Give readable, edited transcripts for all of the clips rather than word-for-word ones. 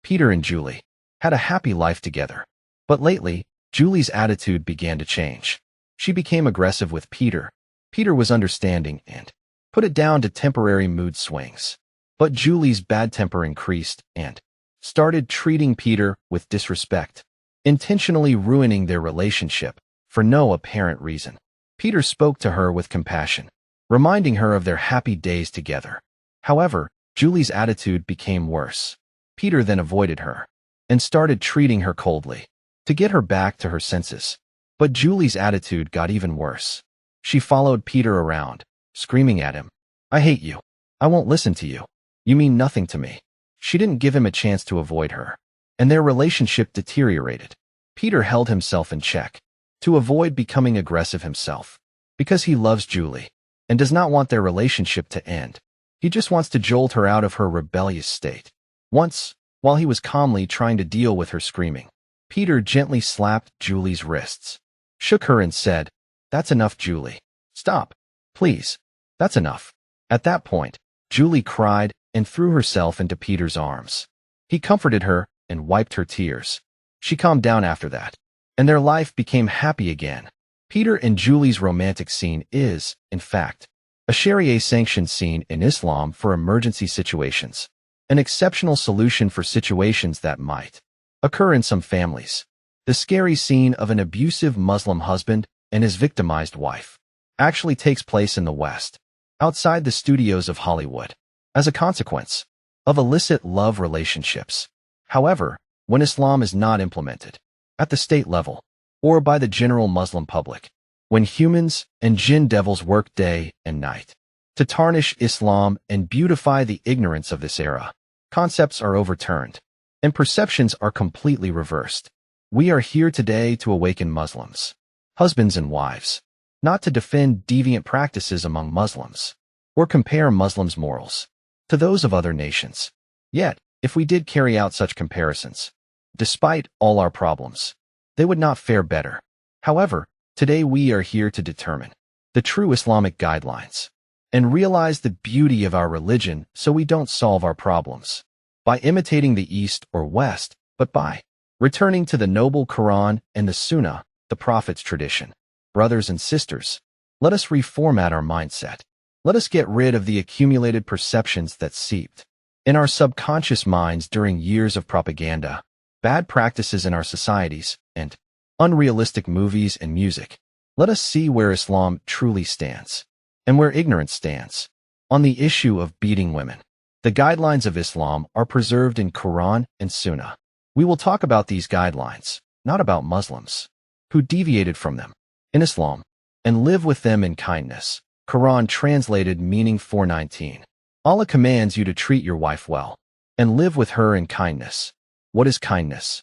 Peter and Julie had a happy life together. But lately, Julie's attitude began to change. She became aggressive with Peter. Peter was understanding and put it down to temporary mood swings. But Julie's bad temper increased and started treating Peter with disrespect, intentionally ruining their relationship for no apparent reason. Peter spoke to her with compassion, reminding her of their happy days together. However, Julie's attitude became worse. Peter then avoided her and started treating her coldly to get her back to her senses. But Julie's attitude got even worse. She followed Peter around, screaming at him, "I hate you. I won't listen to you. You mean nothing to me." She didn't give him a chance to avoid her, and their relationship deteriorated. Peter held himself in check to avoid becoming aggressive himself, because he loves Julie and does not want their relationship to end. He just wants to jolt her out of her rebellious state. Once, while he was calmly trying to deal with her screaming, Peter gently slapped Julie's wrists, shook her and said, "That's enough, Julie. Stop. Please. That's enough." At that point, Julie cried and threw herself into Peter's arms. He comforted her and wiped her tears. She calmed down after that, and their life became happy again. Peter and Julie's romantic scene is, in fact, a Sharia-sanctioned scene in Islam for emergency situations, an exceptional solution for situations that might occur in some families. The scary scene of an abusive Muslim husband and his victimized wife actually takes place in the West, outside the studios of Hollywood, as a consequence of illicit love relationships. However, when Islam is not implemented at the state level or by the general Muslim public, when humans and jinn devils work day and night to tarnish Islam and beautify the ignorance of this era, concepts are overturned and perceptions are completely reversed. We are here today to awaken Muslims, husbands and wives, not to defend deviant practices among Muslims or compare Muslims' morals to those of other nations. Yet, if we did carry out such comparisons, despite all our problems, they would not fare better. However, today we are here to determine the true Islamic guidelines and realize the beauty of our religion so we don't solve our problems by imitating the East or West, but by returning to the noble Quran and the Sunnah, the Prophet's tradition. Brothers and sisters, let us reformat our mindset. Let us get rid of the accumulated perceptions that seeped in our subconscious minds during years of propaganda, bad practices in our societies, and unrealistic movies and music. Let us see where Islam truly stands and where ignorance stands. On the issue of beating women, the guidelines of Islam are preserved in Quran and Sunnah. We will talk about these guidelines, not about Muslims who deviated from them in Islam, and live with them in kindness. Quran translated meaning 419. Allah commands you to treat your wife well and live with her in kindness. What is kindness?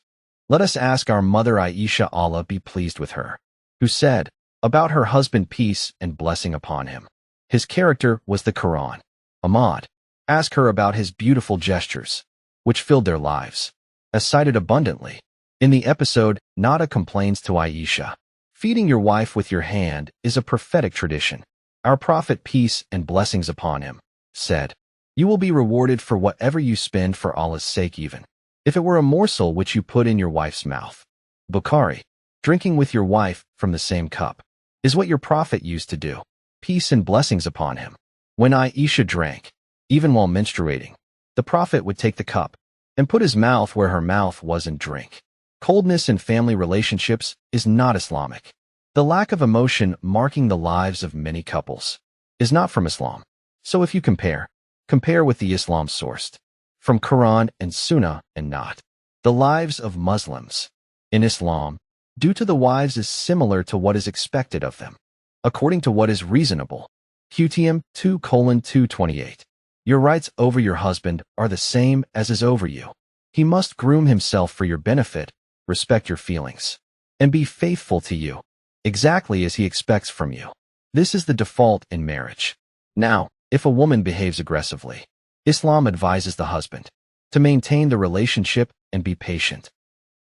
Let us ask our mother Aisha, Allah be pleased with her, who said about her husband, peace and blessing upon him, his character was the Quran. Ahmad, ask her about his beautiful gestures, which filled their lives, as cited abundantly in the episode Nada complains to Aisha. Feeding your wife with your hand is a prophetic tradition. Our Prophet, peace and blessings upon him, said, "You will be rewarded for whatever you spend for Allah's sake, even if it were a morsel which you put in your wife's mouth." Bukhari, drinking with your wife from the same cup is what your Prophet used to do. Peace and blessings upon him. When Aisha drank, even while menstruating, the Prophet would take the cup and put his mouth where her mouth was and drink. Coldness in family relationships is not Islamic. The lack of emotion marking the lives of many couples is not from Islam. So if you compare with the Islam sourced from Quran and Sunnah and not the lives of Muslims in Islam, due to the wives is similar to what is expected of them, according to what is reasonable. QTM 2:228. Your rights over your husband are the same as is over you. He must groom himself for your benefit, respect your feelings, and be faithful to you, exactly as he expects from you. This is the default in marriage. Now, if a woman behaves aggressively, Islam advises the husband to maintain the relationship and be patient,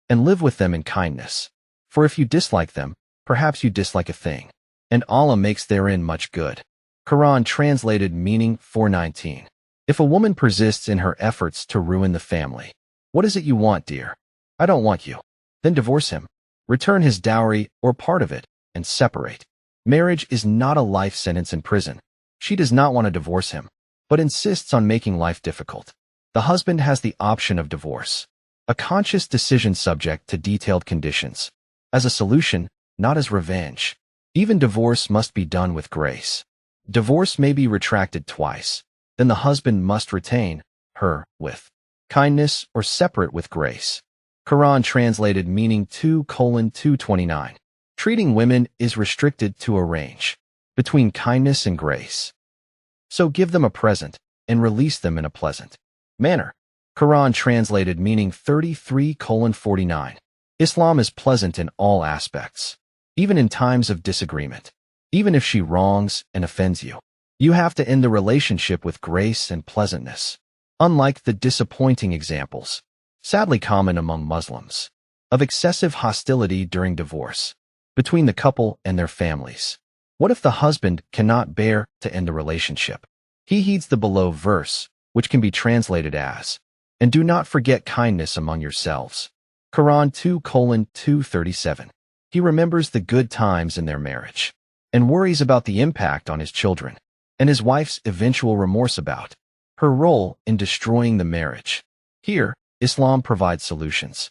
and live with them in kindness. For if you dislike them, perhaps you dislike a thing, and Allah makes therein much good. Quran translated meaning 419. If a woman persists in her efforts to ruin the family, What is it you want, dear? I don't want you. Then divorce him. Return his dowry or part of it and separate. Marriage is not a life sentence in prison. She does not want to divorce him, but insists on making life difficult. The husband has the option of divorce, a conscious decision subject to detailed conditions, as a solution, not as revenge. Even divorce must be done with grace. Divorce may be retracted twice. Then the husband must retain her with kindness or separate with grace. Quran translated meaning 2:229. Treating women is restricted to a range between kindness and grace. So give them a present and release them in a pleasant manner. Quran translated meaning 33:49. Islam is pleasant in all aspects, even in times of disagreement. Even if she wrongs and offends you, you have to end the relationship with grace and pleasantness. Unlike the disappointing examples, sadly common among Muslims, of excessive hostility during divorce between the couple and their families. What if the husband cannot bear to end the relationship? He heeds the below verse, which can be translated as, "And do not forget kindness among yourselves." Quran 2:237. He remembers the good times in their marriage and worries about the impact on his children and his wife's eventual remorse about her role in destroying the marriage. Here, Islam provides solutions.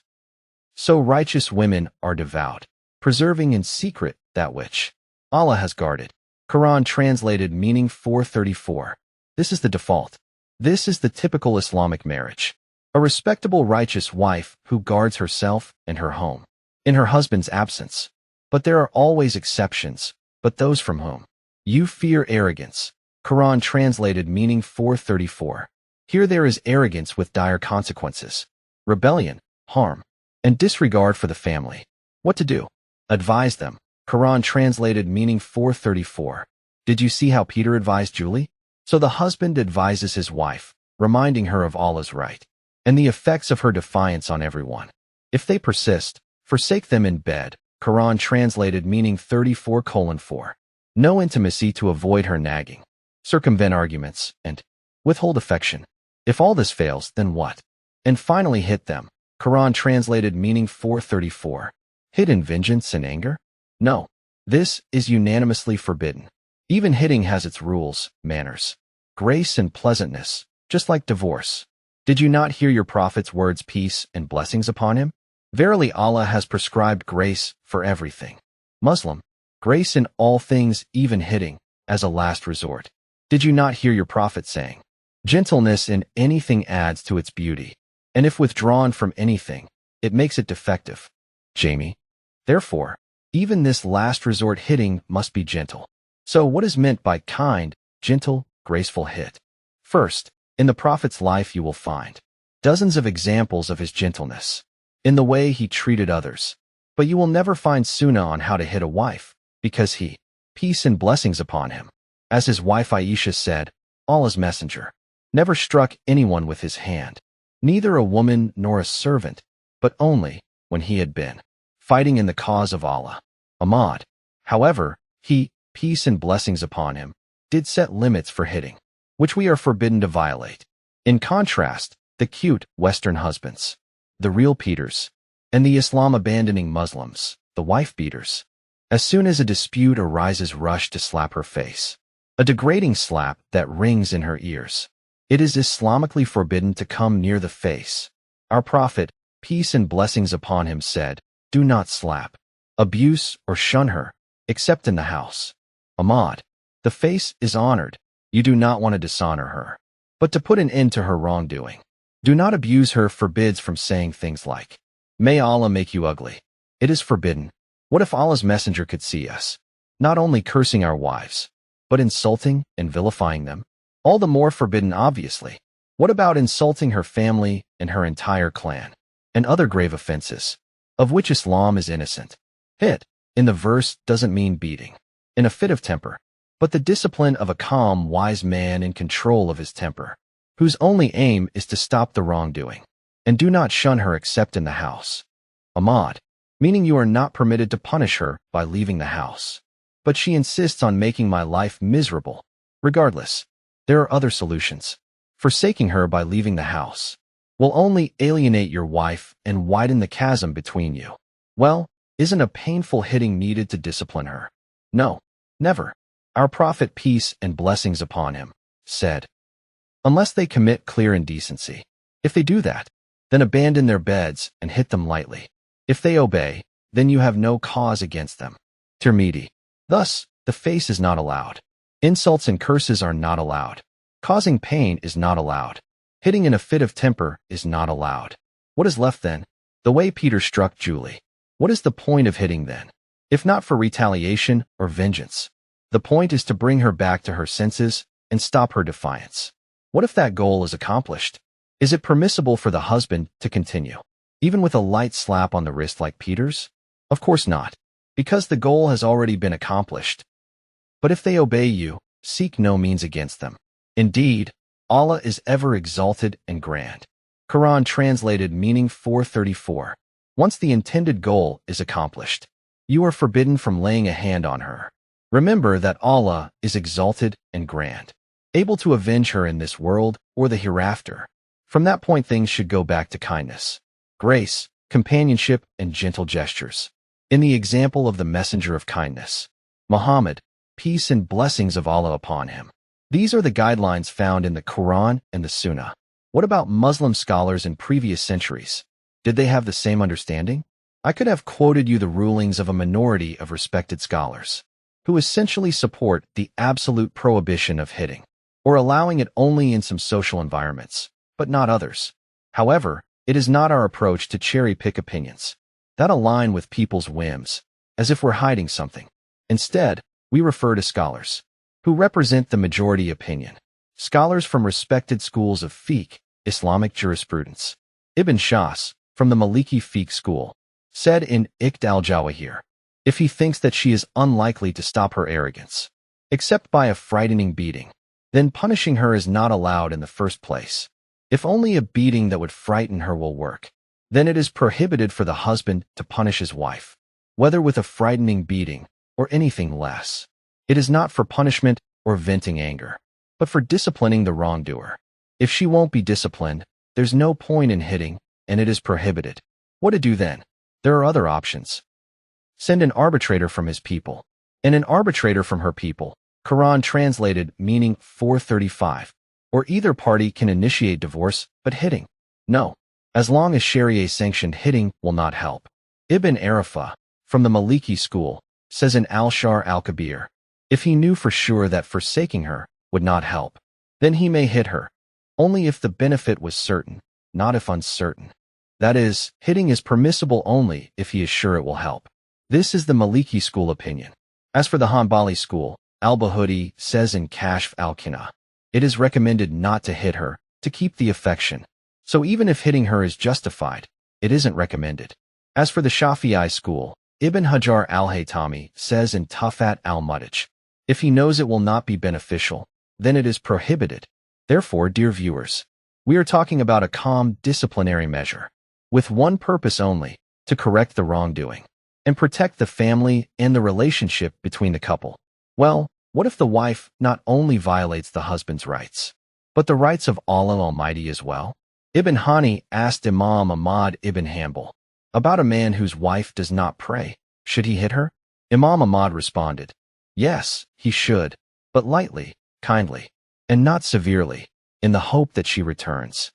So righteous women are devout, preserving in secret that which Allah has guarded. Quran translated meaning 434. This is the default. This is the typical Islamic marriage. A respectable righteous wife who guards herself and her home in her husband's absence. But there are always exceptions, but those from whom you fear arrogance. Quran translated meaning 434. Here there is arrogance with dire consequences, rebellion, harm, and disregard for the family. What to do? Advise them. Quran translated meaning 434. Did you see how Peter advised Julie? So the husband advises his wife, reminding her of Allah's right and the effects of her defiance on everyone. If they persist, forsake them in bed. Quran translated meaning 34:4. No intimacy to avoid her nagging, circumvent arguments, and withhold affection. If all this fails, then what? And finally hit them. Quran translated meaning 434. Hidden vengeance and anger? No. This is unanimously forbidden. Even hitting has its rules, manners, grace and pleasantness, just like divorce. Did you not hear your prophet's words, peace and blessings upon him? Verily Allah has prescribed grace for everything. Muslim, grace in all things, even hitting, as a last resort. Did you not hear your prophet saying, gentleness in anything adds to its beauty, and if withdrawn from anything, it makes it defective. Jamie. Therefore, even this last resort hitting must be gentle. So what is meant by kind, gentle, graceful hit? First, in the prophet's life you will find dozens of examples of his gentleness in the way he treated others. But you will never find sunnah on how to hit a wife, because he, peace and blessings upon him, as his wife Aisha said, Allah's messenger, never struck anyone with his hand, neither a woman nor a servant, but only when he had been fighting in the cause of Allah. Ahmad. However, he, peace and blessings upon him, did set limits for hitting, which we are forbidden to violate. In contrast, the cute Western husbands, the real Peters, and the Islam-abandoning Muslims, the wife-beaters, as soon as a dispute arises rush to slap her face, a degrading slap that rings in her ears. It is Islamically forbidden to come near the face. Our prophet, peace and blessings upon him, said, do not slap, abuse, or shun her, except in the house. Ahmad. The face is honored. You do not want to dishonor her, but to put an end to her wrongdoing. Do not abuse her forbids from saying things like, may Allah make you ugly. It is forbidden. What if Allah's messenger could see us, not only cursing our wives, but insulting and vilifying them? All the more forbidden, obviously. What about insulting her family and her entire clan, and other grave offenses, of which Islam is innocent? Hit, in the verse, doesn't mean beating, in a fit of temper, but the discipline of a calm, wise man in control of his temper, whose only aim is to stop the wrongdoing. And do not shun her except in the house. Ahmad, meaning you are not permitted to punish her by leaving the house. But she insists on making my life miserable. Regardless, there are other solutions. Forsaking her by leaving the house will only alienate your wife and widen the chasm between you. Well, isn't a painful hitting needed to discipline her? No, never. Our prophet, peace and blessings upon him, said, unless they commit clear indecency. If they do that, then abandon their beds and hit them lightly. If they obey, then you have no cause against them. Tirmidhi. Thus, the face is not allowed. Insults and curses are not allowed. Causing pain is not allowed. Hitting in a fit of temper is not allowed. What is left then? The way Peter struck Julie. What is the point of hitting then? If not for retaliation or vengeance, the point is to bring her back to her senses and stop her defiance. What if that goal is accomplished? Is it permissible for the husband to continue, even with a light slap on the wrist like Peter's? Of course not, because the goal has already been accomplished. But if they obey you, seek no means against them. Indeed, Allah is ever exalted and grand. Quran translated meaning 434. Once the intended goal is accomplished, you are forbidden from laying a hand on her. Remember that Allah is exalted and grand, able to avenge her in this world or the hereafter. From that point, things should go back to kindness, grace, companionship, and gentle gestures. In the example of the messenger of kindness, Muhammad, peace and blessings of Allah upon him. These are the guidelines found in the Quran and the Sunnah. What about Muslim scholars in previous centuries? Did they have the same understanding? I could have quoted you the rulings of a minority of respected scholars, who essentially support the absolute prohibition of hitting, or allowing it only in some social environments, but not others. However, it is not our approach to cherry-pick opinions that align with people's whims, as if we're hiding something. Instead, we refer to scholars who represent the majority opinion. Scholars from respected schools of fiqh, Islamic jurisprudence. Ibn Shas, from the Maliki fiqh school, said in Iqd al-Jawahir, if he thinks that she is unlikely to stop her arrogance, except by a frightening beating, then punishing her is not allowed in the first place. If only a beating that would frighten her will work, then it is prohibited for the husband to punish his wife, whether with a frightening beating or anything less. It is not for punishment or venting anger, but for disciplining the wrongdoer. If she won't be disciplined, there's no point in hitting, and it is prohibited. What to do then? There are other options. Send an arbitrator from his people, and an arbitrator from her people. Quran translated meaning 435. Or either party can initiate divorce, but hitting, no. As long as Sharia-sanctioned hitting will not help. Ibn Arafah, from the Maliki school, says in Al-Shar al-Kabir, if he knew for sure that forsaking her would not help, then he may hit her, only if the benefit was certain, not if uncertain. That is, hitting is permissible only if he is sure it will help. This is the Maliki school opinion. As for the Hanbali school, Al-Bahudi says in Kashf al-Qina, it is recommended not to hit her, to keep the affection. So even if hitting her is justified, it isn't recommended. As for the Shafi'i school, Ibn Hajar al-Haytami says in Tufat al-Mudaj, if he knows it will not be beneficial, then it is prohibited. Therefore, dear viewers, we are talking about a calm disciplinary measure, with one purpose only, to correct the wrongdoing, and protect the family and the relationship between the couple. Well, what if the wife not only violates the husband's rights, but the rights of Allah Almighty as well? Ibn Hani asked Imam Ahmad ibn Hanbal about a man whose wife does not pray. Should he hit her? Imam Ahmad responded, yes, he should, but lightly, kindly, and not severely, in the hope that she returns.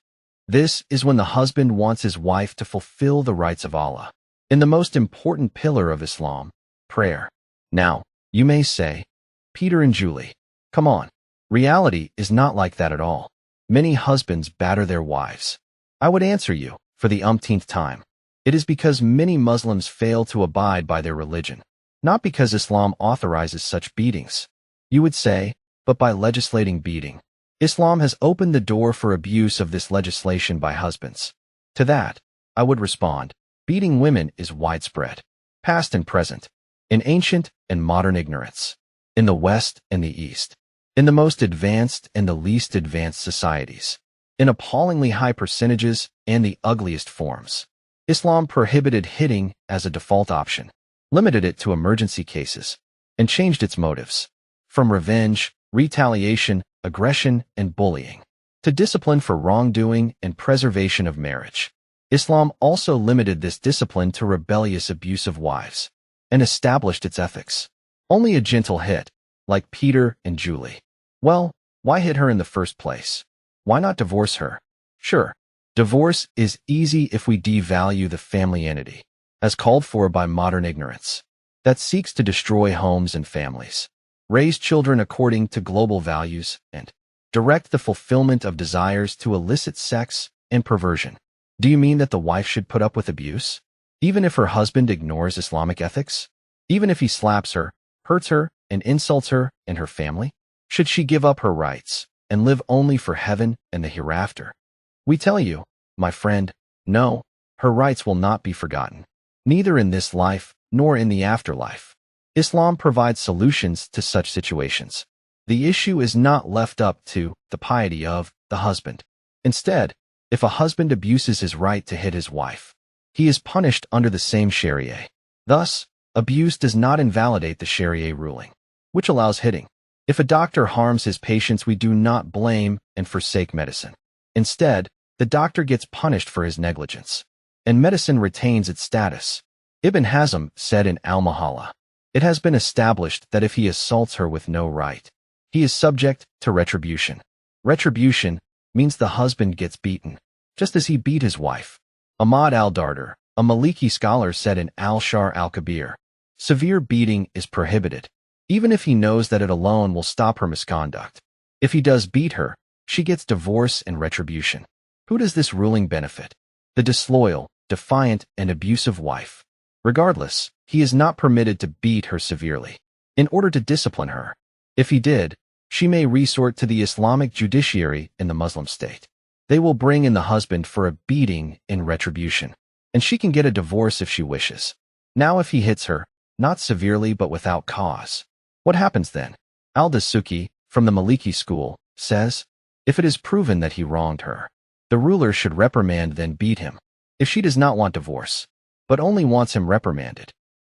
This is when the husband wants his wife to fulfill the rights of Allah, in the most important pillar of Islam, prayer. Now, you may say, Peter and Julie, come on. Reality is not like that at all. Many husbands batter their wives. I would answer you, for the umpteenth time, it is because many Muslims fail to abide by their religion, not because Islam authorizes such beatings. You would say, but by legislating beating, Islam has opened the door for abuse of this legislation by husbands. To that, I would respond, beating women is widespread, past and present, in ancient and modern ignorance, in the West and the East, in the most advanced and the least advanced societies, in appallingly high percentages and the ugliest forms. Islam prohibited hitting as a default option, limited it to emergency cases, and changed its motives from revenge, retaliation, aggression, and bullying, to to discipline for wrongdoing and preservation of marriage. Islam also limited this discipline to rebellious, abusive wives and established its ethics. Only a gentle hit, like Peter and Julie. Well, why hit her in the first place? Why not divorce her? Sure, divorce is easy if we devalue the family entity, as called for by modern ignorance, that seeks to destroy homes and families, raise children according to global values, and direct the fulfillment of desires to illicit sex and perversion. Do you mean that the wife should put up with abuse, even if her husband ignores Islamic ethics? Even if he slaps her, hurts her, and insults her and her family? Should she give up her rights and live only for heaven and the hereafter? We tell you, my friend, no, her rights will not be forgotten, neither in this life nor in the afterlife. Islam provides solutions to such situations. The issue is not left up to the piety of the husband. Instead, if a husband abuses his right to hit his wife, he is punished under the same Sharia. Thus, abuse does not invalidate the Sharia ruling, which allows hitting. If a doctor harms his patients, we do not blame and forsake medicine. Instead, the doctor gets punished for his negligence, and medicine retains its status. Ibn Hazm said in Al-Mahala, "It has been established that if he assaults her with no right, he is subject to retribution." Retribution means the husband gets beaten, just as he beat his wife. Ahmad al-Dardar, a Maliki scholar, said in Al-Shar al-Kabir, "Severe beating is prohibited, even if he knows that it alone will stop her misconduct. If he does beat her, she gets divorce and retribution." Who does this ruling benefit? The disloyal, defiant, and abusive wife. Regardless, he is not permitted to beat her severely in order to discipline her. If he did, she may resort to the Islamic judiciary in the Muslim state. They will bring in the husband for a beating in retribution, and she can get a divorce if she wishes. Now if he hits her, not severely but without cause, what happens then? Al-Dasuki, from the Maliki school, says, if it is proven that he wronged her, the ruler should reprimand then beat him. If she does not want divorce, but only wants him reprimanded,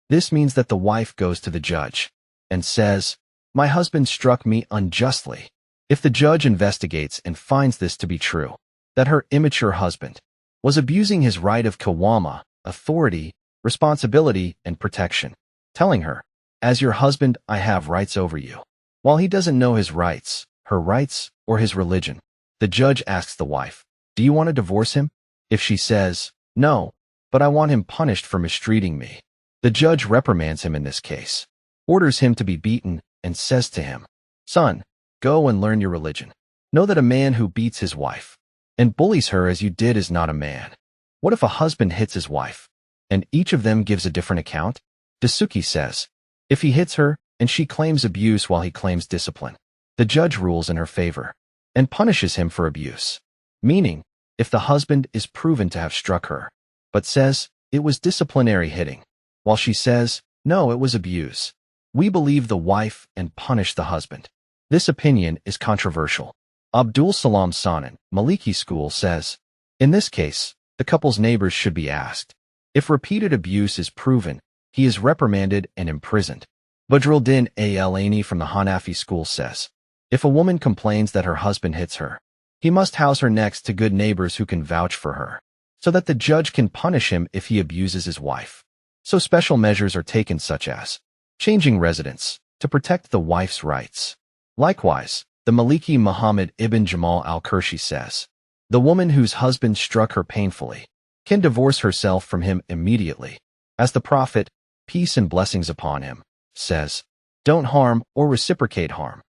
this means that the wife goes to the judge and says, "My husband struck me unjustly." If the judge investigates and finds this to be true, that her immature husband was abusing his right of qawama, authority, responsibility, and protection, telling her, "As your husband, I have rights over you," while he doesn't know his rights, her rights, or his religion, the judge asks the wife, "Do you want to divorce him?" If she says, "No, but I want him punished for mistreating me," the judge reprimands him in this case, orders him to be beaten, and says to him, "Son, go and learn your religion. Know that a man who beats his wife and bullies her as you did is not a man." What if a husband hits his wife, and each of them gives a different account? Dasuki says, if he hits her and she claims abuse while he claims discipline, the judge rules in her favor and punishes him for abuse. Meaning, if the husband is proven to have struck her, but says it was disciplinary hitting, while she says, no, it was abuse, we believe the wife and punish the husband. This opinion is controversial. Abdul Salam Sanan, Maliki school, says, in this case, the couple's neighbors should be asked. If repeated abuse is proven, he is reprimanded and imprisoned. Badruddin al-Aini from the Hanafi school says, if a woman complains that her husband hits her, he must house her next to good neighbors who can vouch for her, so that the judge can punish him if he abuses his wife. So special measures are taken, such as changing residence to protect the wife's rights. Likewise, the Maliki Muhammad ibn Jamal al-Qurshi says, the woman whose husband struck her painfully can divorce herself from him immediately, as the Prophet, peace and blessings upon him, says, don't harm or reciprocate harm.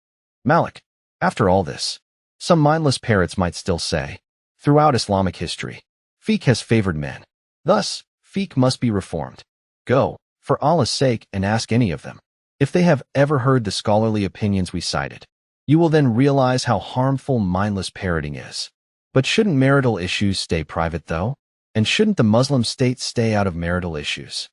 Malik. After all this, some mindless parrots might still say, throughout Islamic history, fiqh has favored men. Thus, fiqh must be reformed. Go, for Allah's sake, and ask any of them if they have ever heard the scholarly opinions we cited. You will then realize how harmful mindless parroting is. But shouldn't marital issues stay private, though? And shouldn't the Muslim state stay out of marital issues?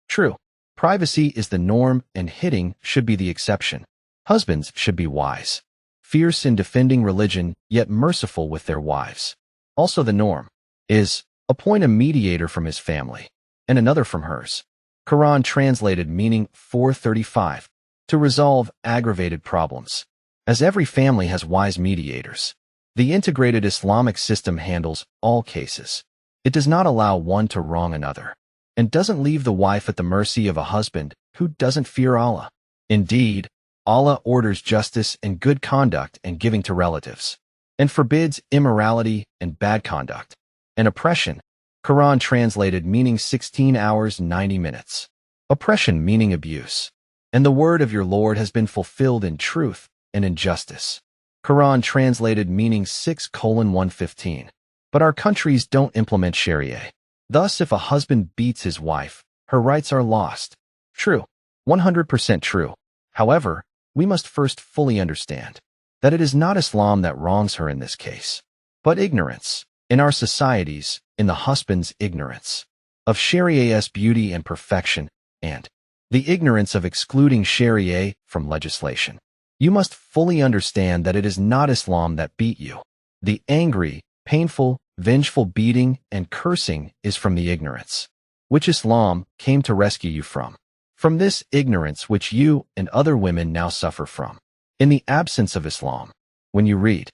True, privacy is the norm and hitting should be the exception. Husbands should be wise, fierce in defending religion, yet merciful with their wives. Also the norm is, appoint a mediator from his family, and another from hers. Quran translated meaning 435, to resolve aggravated problems, as every family has wise mediators. The integrated Islamic system handles all cases. It does not allow one to wrong another, and doesn't leave the wife at the mercy of a husband who doesn't fear Allah. Indeed, Allah orders justice and good conduct and giving to relatives, and forbids immorality and bad conduct, and oppression. Quran translated meaning 16 hours 90 minutes. Oppression meaning abuse. And the word of your Lord has been fulfilled in truth and in justice. Quran translated meaning 6:115. But our countries don't implement Sharia. Thus, if a husband beats his wife, her rights are lost. True. 100% true. However, we must first fully understand that it is not Islam that wrongs her in this case, but ignorance. In our societies, in the husband's ignorance of Sharia's beauty and perfection, and the ignorance of excluding Sharia from legislation. You must fully understand that it is not Islam that beat you. The angry, painful, vengeful beating and cursing is from the ignorance, which Islam came to rescue you from. From this ignorance which you and other women now suffer from. In the absence of Islam, when you read,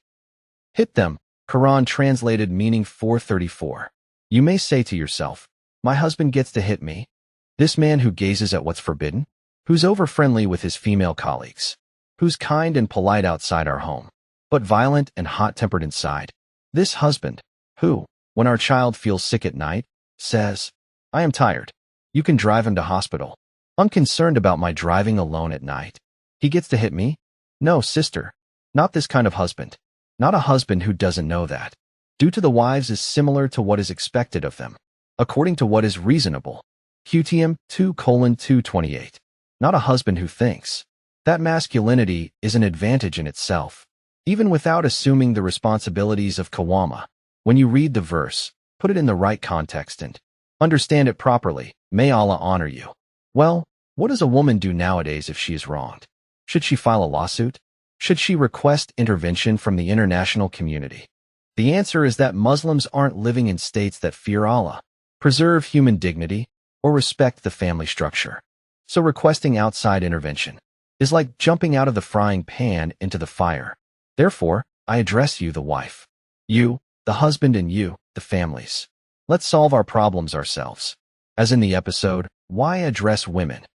hit them, Quran translated meaning 434. You may say to yourself, my husband gets to hit me. This man who gazes at what's forbidden, who's over-friendly with his female colleagues, who's kind and polite outside our home, but violent and hot-tempered inside. This husband, who, when our child feels sick at night, says, I am tired. You can drive him to hospital. I'm concerned about my driving alone at night. He gets to hit me? No, sister. Not this kind of husband. Not a husband who doesn't know that. Due to the wives is similar to what is expected of them, according to what is reasonable. QTM 2:228. Not a husband who thinks that masculinity is an advantage in itself, even without assuming the responsibilities of Qawwama. When you read the verse, put it in the right context and understand it properly. May Allah honor you. Well, what does a woman do nowadays if she is wronged? Should she file a lawsuit? Should she request intervention from the international community? The answer is that Muslims aren't living in states that fear Allah, preserve human dignity, or respect the family structure. So requesting outside intervention is like jumping out of the frying pan into the fire. Therefore, I address you, the wife. You, the husband, and you, the families. Let's solve our problems ourselves. As in the episode, Why Address Women?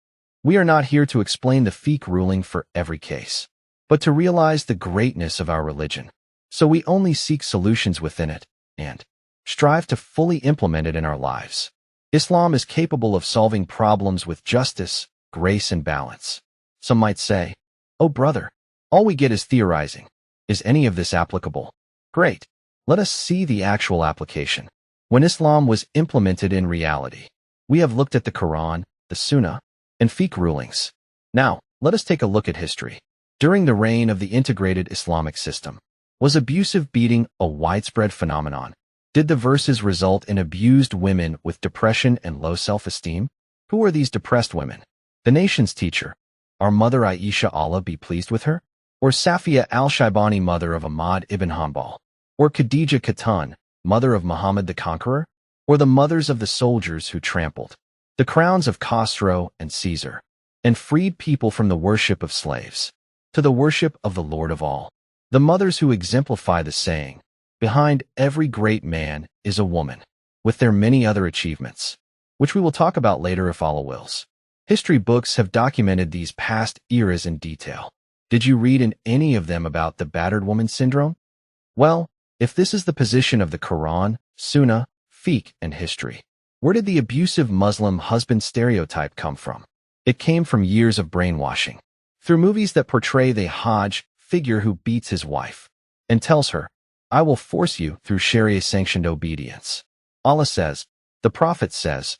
We are not here to explain the fiqh ruling for every case, but to realize the greatness of our religion. So we only seek solutions within it, and strive to fully implement it in our lives. Islam is capable of solving problems with justice, grace, and balance. Some might say, oh brother, all we get is theorizing. Is any of this applicable? Great. Let us see the actual application. When Islam was implemented in reality, we have looked at the Quran, the Sunnah, and fiqh rulings. Now, let us take a look at history. During the reign of the integrated Islamic system, was abusive beating a widespread phenomenon? Did the verses result in abused women with depression and low self-esteem? Who are these depressed women? The nation's teacher, our mother Aisha, Allah be pleased with her? Or Safiya al-Shaybani, mother of Ahmad ibn Hanbal? Or Khadija Khatan, mother of Muhammad the Conqueror? Or the mothers of the soldiers who trampled the crowns of Khosrow and Caesar, and freed people from the worship of slaves to the worship of the Lord of all? The mothers who exemplify the saying, behind every great man is a woman, with their many other achievements, which we will talk about later if Allah wills. History books have documented these past eras in detail. Did you read in any of them about the battered woman syndrome? Well, if this is the position of the Quran, Sunnah, fiqh, and history, where did the abusive Muslim husband stereotype come from? It came from years of brainwashing, through movies that portray the Hajj figure who beats his wife and tells her, I will force you through Sharia-sanctioned obedience. Allah says, the Prophet says,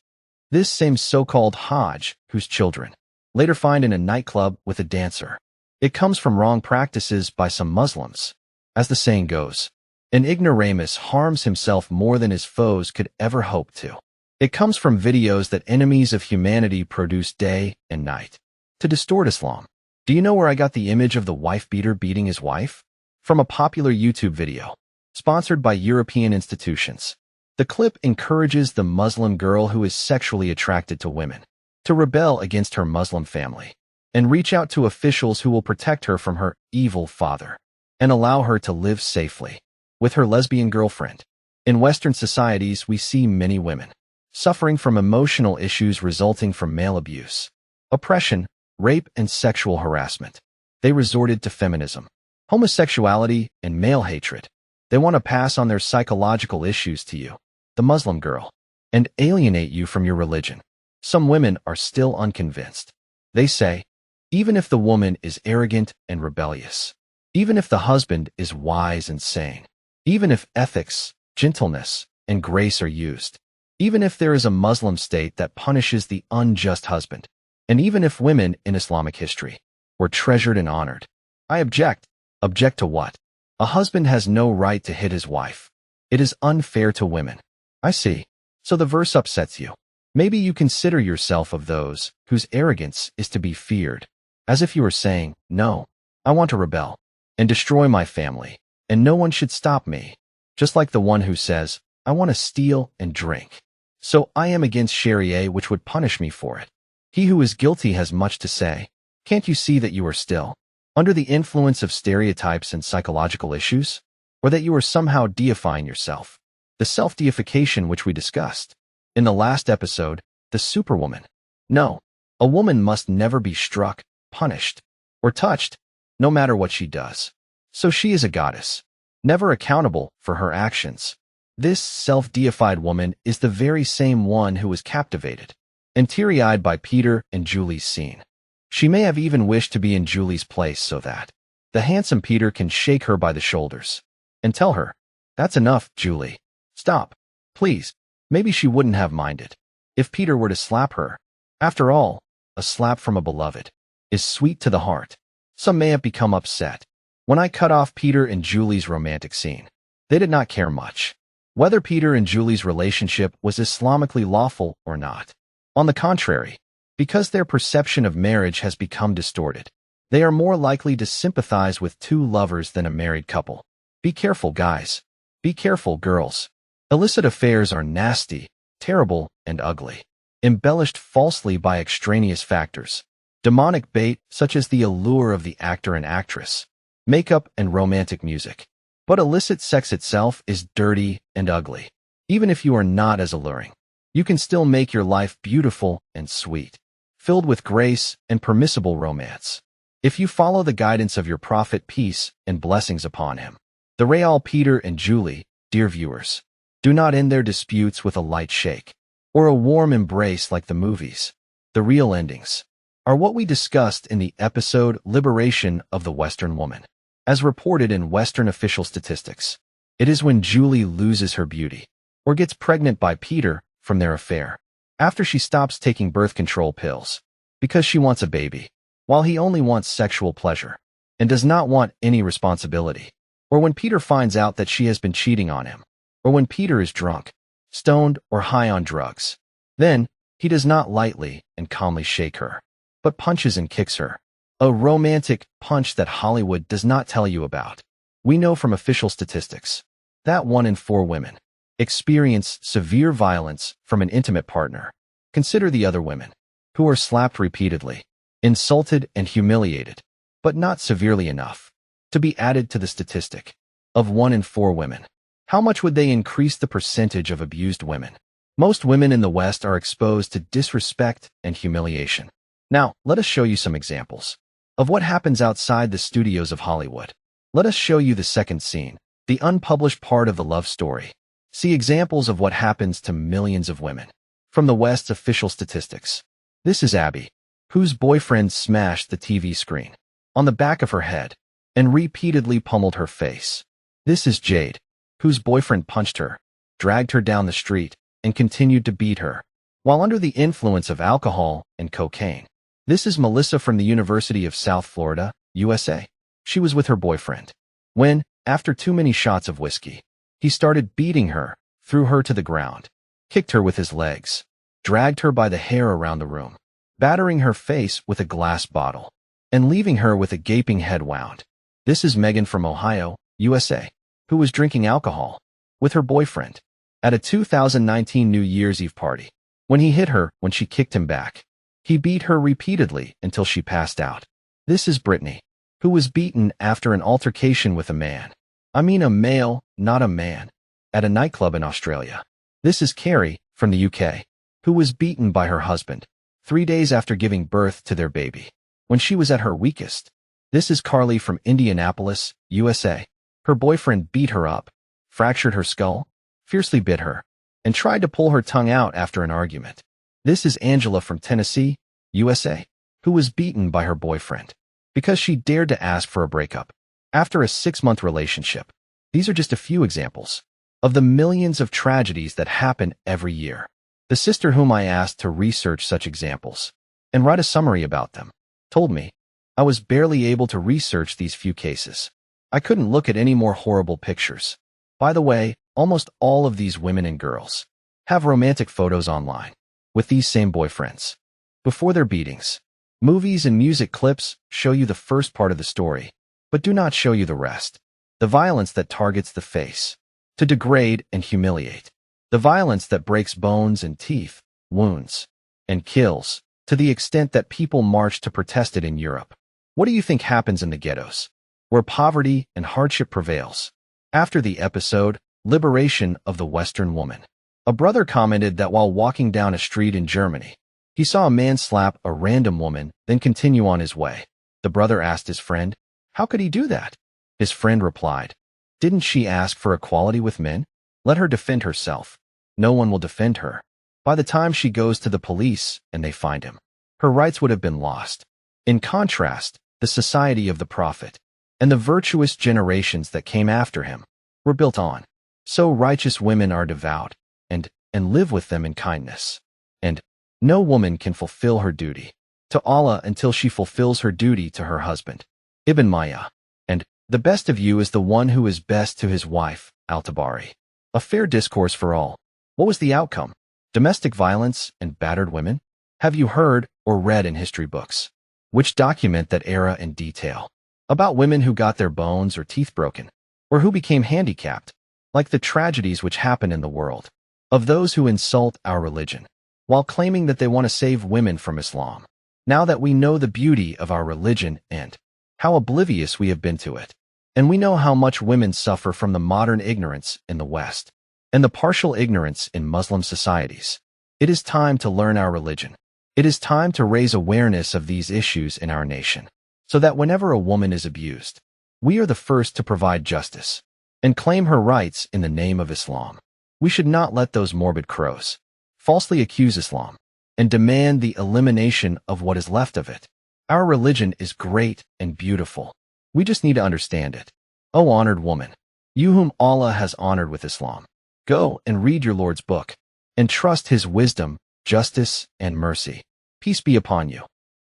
this same so-called Hajj, whose children later find in a nightclub with a dancer. It comes from wrong practices by some Muslims. As the saying goes, an ignoramus harms himself more than his foes could ever hope to. It comes from videos that enemies of humanity produce day and night to distort Islam. Do you know where I got the image of the wife-beater beating his wife? From a popular YouTube video, sponsored by European institutions. The clip encourages the Muslim girl who is sexually attracted to women to rebel against her Muslim family and reach out to officials who will protect her from her evil father and allow her to live safely. with her lesbian girlfriend. In Western societies, we see many women suffering from emotional issues resulting from male abuse, oppression, rape, and sexual harassment. They resorted to feminism, homosexuality, and male hatred. They want to pass on their psychological issues to you, the Muslim girl, and alienate you from your religion. Some women are still unconvinced. They say, even if the woman is arrogant and rebellious, even if the husband is wise and sane, even if ethics, gentleness, and grace are used, even if there is a Muslim state that punishes the unjust husband, and even if women in Islamic history were treasured and honored, I object. Object to what? A husband has no right to hit his wife. It is unfair to women. I see. So the verse upsets you. Maybe you consider yourself of those whose arrogance is to be feared, as if you were saying, no, I want to rebel and destroy my family, and no one should stop me. Just like the one who says, I want to steal and drink. So I am against Sharia, which would punish me for it. He who is guilty has much to say. Can't you see that you are still under the influence of stereotypes and psychological issues? Or that you are somehow deifying yourself? The self-deification which we discussed in the last episode, the superwoman. No, a woman must never be struck, punished, or touched, no matter what she does. So she is a goddess, never accountable for her actions. This self-deified woman is the very same one who was captivated and teary-eyed by Peter and Julie's scene. She may have even wished to be in Julie's place so that the handsome Peter can shake her by the shoulders and tell her, that's enough, Julie. Stop, please. Maybe she wouldn't have minded if Peter were to slap her. After all, a slap from a beloved is sweet to the heart. Some may have become upset when I cut off Peter and Julie's romantic scene. They did not care much whether Peter and Julie's relationship was Islamically lawful or not. On the contrary, because their perception of marriage has become distorted, they are more likely to sympathize with two lovers than a married couple. Be careful, guys. Be careful, girls. Illicit affairs are nasty, terrible, and ugly, embellished falsely by extraneous factors, demonic bait such as the allure of the actor and actress, makeup, and romantic music. But illicit sex itself is dirty and ugly. Even if you are not as alluring, you can still make your life beautiful and sweet, filled with grace and permissible romance. If you follow the guidance of your prophet, peace and blessings upon him. The Real Peter and Julie, dear viewers, do not end their disputes with a light shake or a warm embrace like the movies. The real endings are what we discussed in the episode Liberation of the Western Woman. As reported in Western official statistics, it is when Julie loses her beauty or gets pregnant by Peter from their affair, after she stops taking birth control pills because she wants a baby, while he only wants sexual pleasure and does not want any responsibility, or when Peter finds out that she has been cheating on him, or when Peter is drunk, stoned, or high on drugs. Then, he does not lightly and calmly shake her, but punches and kicks her. A romantic punch that Hollywood does not tell you about. We know from official statistics that 1 in 4 women experience severe violence from an intimate partner. Consider the other women who are slapped repeatedly, insulted and humiliated, but not severely enough to be added to the statistic of 1 in 4 women. How much would they increase the percentage of abused women? Most women in the West are exposed to disrespect and humiliation. Now, let us show you some examples of what happens outside the studios of Hollywood. Let us show you the second scene, the unpublished part of the love story. See examples of what happens to millions of women from the West's official statistics. This is Abby, whose boyfriend smashed the TV screen on the back of her head and repeatedly pummeled her face. This is Jade, whose boyfriend punched her, dragged her down the street, and continued to beat her while under the influence of alcohol and cocaine. This is Melissa from the University of South Florida, USA. She was with her boyfriend when, after too many shots of whiskey, he started beating her, threw her to the ground, kicked her with his legs, dragged her by the hair around the room, battering her face with a glass bottle, and leaving her with a gaping head wound. This is Megan from Ohio, USA, who was drinking alcohol with her boyfriend at a 2019 New Year's Eve party. When he hit her when she kicked him back, he beat her repeatedly until she passed out. This is Brittany, who was beaten after an altercation with a man I mean a male, not a man, at a nightclub in Australia. This is Carrie from the UK, who was beaten by her husband 3 days after giving birth to their baby, when she was at her weakest. This is Carly from Indianapolis, USA. Her boyfriend beat her up, fractured her skull, fiercely bit her, and tried to pull her tongue out after an argument. This is Angela from Tennessee, USA, who was beaten by her boyfriend because she dared to ask for a breakup after a 6-month relationship. These are just a few examples of the millions of tragedies that happen every year. The sister whom I asked to research such examples and write a summary about them told me I was barely able to research these few cases. I couldn't look at any more horrible pictures. By the way, almost all of these women and girls have romantic photos online with these same boyfriends before their beatings. Movies and music clips show you the first part of the story, but do not show you the rest. The violence that targets the face to degrade and humiliate. The violence that breaks bones and teeth, wounds, and kills, to the extent that people march to protest it in Europe. What do you think happens in the ghettos, where poverty and hardship prevails? After the episode, Liberation of the Western Woman, a brother commented that while walking down a street in Germany, he saw a man slap a random woman, then continue on his way. The brother asked his friend, how could he do that? His friend replied, didn't she ask for equality with men? Let her defend herself. No one will defend her. By the time she goes to the police and they find him, her rights would have been lost. In contrast, the society of the prophet and the virtuous generations that came after him were built on. So righteous women are devout and live with them in kindness. And no woman can fulfill her duty to Allah until she fulfills her duty to her husband. Ibn Maya. And the best of you is the one who is best to his wife, Al-Tabari. A fair discourse for all. What was the outcome? Domestic violence and battered women? Have you heard or read in history books which document that era in detail about women who got their bones or teeth broken, or who became handicapped, like the tragedies which happen in the world of those who insult our religion while claiming that they want to save women from Islam? Now that we know the beauty of our religion and how oblivious we have been to it, and we know how much women suffer from the modern ignorance in the West and the partial ignorance in Muslim societies, it is time to learn our religion. It is time to raise awareness of these issues in our nation, so that whenever a woman is abused, we are the first to provide justice and claim her rights in the name of Islam. We should not let those morbid crows falsely accuse Islam and demand the elimination of what is left of it. Our religion is great and beautiful. We just need to understand it. O honored woman, you whom Allah has honored with Islam, go and read your Lord's book and trust his wisdom, justice, and mercy. Peace be upon you.